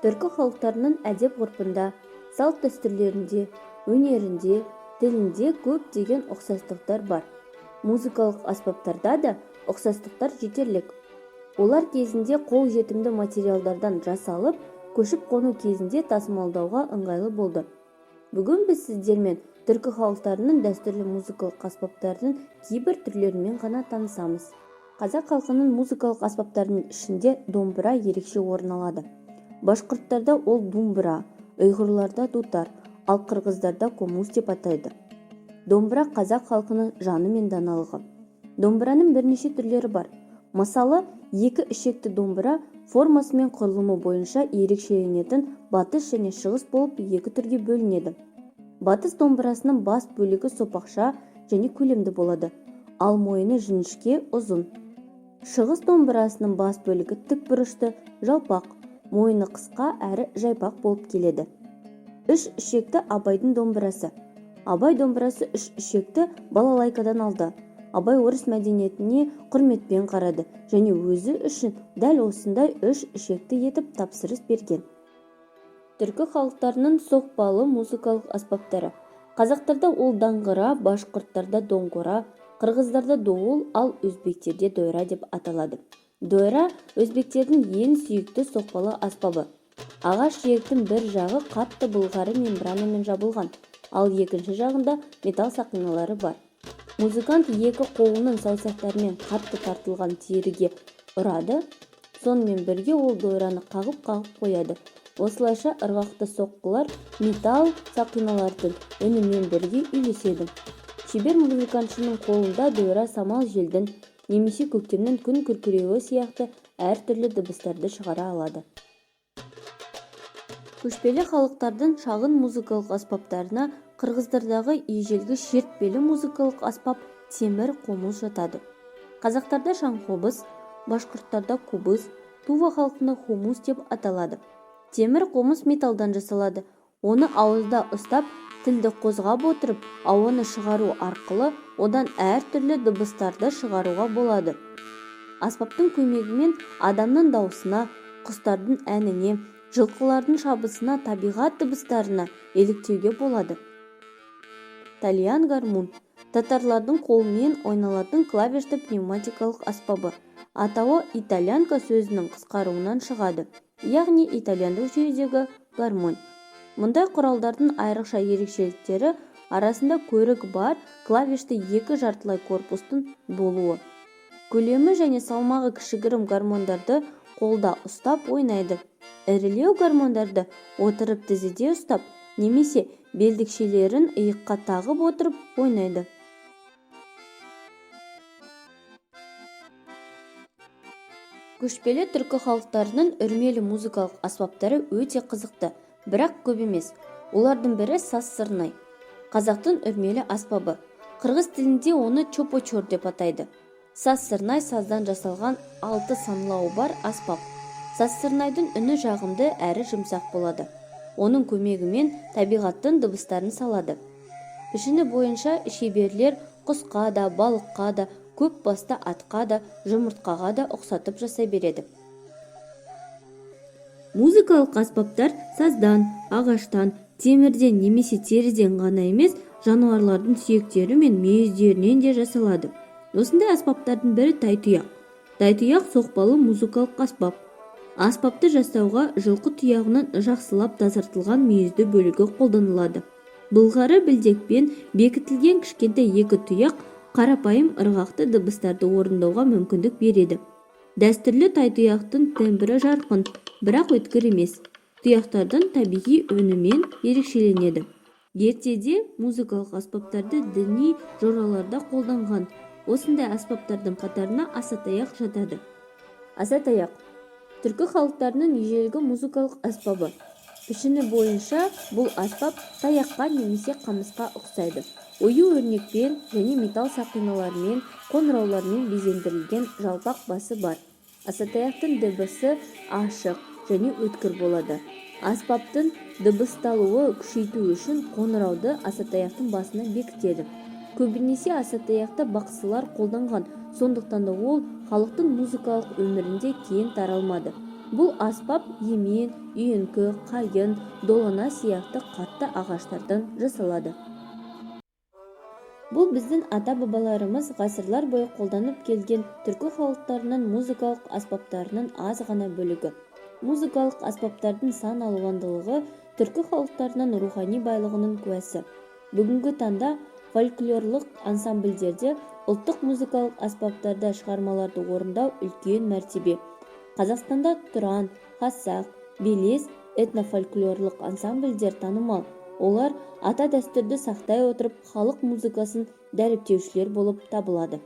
Түркі халықтарының әдеп-ғұрпында, салт-дәстүрлерінде, өнерінде, тілінде көптеген ұқсастықтар бар. Музыкалық аспаптарда да ұқсастықтар жетерлік. Олар кезінде қол жетімді материалдардан жасалып, көшіп-қону кезінде тасымалдауға ыңғайлы болды. Бүгін біз сіздермен түркі халықтарының дәстүрлі музыкалық аспаптарының кейбір түрлерімен ғана танысамыз. Қазақ халқының музыкалық аспаптарының ішінде домбыра ерекше орын алады. Башқұрттарда ол думбыра, ұйғырларда дутар, ал қырғыздарда комуз деп атайды. Домбыра қазақ халқының жаны мен даналығы. Домбыраның бірнеше түрлері бар. Мысалы, екі ішекті домбыра формасы мен құрылымы бойынша ерекшеленетін батыс және шығыс болып екі түрге бөлінеді. Батыс домбырасының бас бөлігі сопақша және көлемді болады, ал мойыны жіңішке, ұзын. Шығыс домбырасының бас бөлігі тікбұрышты, жалпақ, мойыны қысқа әрі жайпақ болып келеді. Үш ішекті Абайдың домбырасы. Абай домбырасы үш ішекті балалайкадан алды. Абай орыс мәдениетіне құрметпен қарады және өзі үшін дәл осындай үш ішекті етіп тапсырыс берген. Түркі халықтарының соқпалы музыкалық аспаптары. Қазақтарда ол даңғыра, башқұрттарда доңғора, қырғыздарда доғыл, ал өзбектерде дойра деп аталады. Дойра өзбектердің ең сүйікті соқпалы аспабы. Ағаш жиектің бір жағы қатты былғары мембранамен жабылған, ал екінші жағында металл сақиналары бар. Музыкант екі қолының саусақтарымен қатты тартылған теріге ұрады, сонымен бірге ол дойраны қағып-қағып қояды. Осылайша ырғақты соққылар металл сақиналардың үнімен бірге үйлеседі. Шебер музыкантшының қолында дойра самал желдің немесе көктемнің күн күркіреуі сияқты әртүрлі дыбыстарды шығара алады. Көшпелі халықтардың шағын музыкалық аспаптарына қырғыздардағы ежелгі шертпелі музыкалық аспап темір қомыз жатады. Қазақтарда шаңқобыз, башқұрттарда кубыз, Тува халқында хомуз деп аталады. Темір қомыз металдан жасалады. Оны ауызда ұстап, тілді қозғап отырып, ауаны шығару арқылы одан әртүрлі дыбыстарды шығаруға болады. Аспаптың көмегімен адамның даусына, құстардың әніне, жылқылардың шабысына, табиғат дыбыстарына еліктеуге болады. Тальян гармон. Татарлардың қолмен ойналатын клавишті пневматикалық аспабы. Атауы итальянка сөзінің қысқаруынан шығады, яғни итальяндық жүйедегі гармон. Мұндай құралдардың айрықша ерекшеліктері арасында көрік бар клавишті екі жартылай корпустың болуы. Көлемі және салмағы кішігірім гармондарды қолда ұстап ойнайды. Ірілеу гармондарды отырып тізеде ұстап, немесе белдікшелерін иыққа тағып отырып ойнайды. Көшпелі түркі халықтарының үрмелі музыкалық аспаптары өте қызықты, бірақ көп емес. Олардың бірі саз-сырнай. Қазақтың үрмелі аспабы. Қырғыз тілінде оны чопочор деп атайды. Саз-сырнай саздан жасалған 6 санлауы бар аспап. Саз-сырнайдың үні жағымды әрі жұмсақ болады. Оның көмегімен табиғаттың дыбыстарын салады. Пішіні бойынша шеберлер құсқа да, балыққа да, көп басты атқа да, жұмыртқаға да ұқсатып жасай береді. Музыкалық аспаптар саздан, ағаштан, темірден немесе теріден ғана емес, жануарлардың сүйектері мен мүйіздерінен де жасалады. Осындай аспаптардың бірі тайтұяқ. Тайтұяқ соқпалы музыкалық аспап. Аспапты жасауға жылқы тұяғынан жақсылап тазартылған мүйізді бөлігі қолданылады. Былғары білдекпен бекітілген кішкентай екі тұяқ қарапайым ырғақты дыбыстарды орындауға мүмкіндік береді. Дәстүрлі тайтұяқтың тембрі жарқын, бірақ өткір емес. Тұяқтардың табиғи үнімен ерекшеленеді. Ертеде музыкалық аспаптарды діни жораларда қолданған. Осындай аспаптардың қатарына асатаяқ жатады. Асатаяқ түркі халықтарының ежелгі музыкалық аспабы. Пішіні бойынша бұл аспап таяққа немесе қамысқа ұқсайды. Ою-өрнекпен және металл сақиналарымен, қоңыраулармен безендірілген жалпақ басы бар. Асатаяқтың дыбысы ашық және өткір болады. Аспаптың дыбысталуы күшейту үшін қоңырауды асатаяқтың басына бекітеді. Көбінесе асатаяқты бақсылар қолданған, сондықтан да ол халықтың музыкалық өмірінде кең таралмады. Бұл аспап емен, үйеңкі, қайын, долана сияқты қатты ағаштардан жасалады. Бұл біздің ата-бабаларымыз ғасырлар бойы қолданып келген түркі халықтарының музыкалық аспаптарының аз ғана бөлігі. Музыкалық аспаптардың сан алуандылығы түркі халықтарының рухани байлығының куәсі. Бүгінгі таңда фольклорлық ансамбльдерде ұлттық музыкалық аспаптарда шығармаларды орындау үлкен мәртебе. Қазақстанда тұран, хасақ, белес этнофольклорлық ансамбльдер танымал. Олар ата дәстүрді сақтай отырып халық музыкасын дәріптеушілер болып табылады.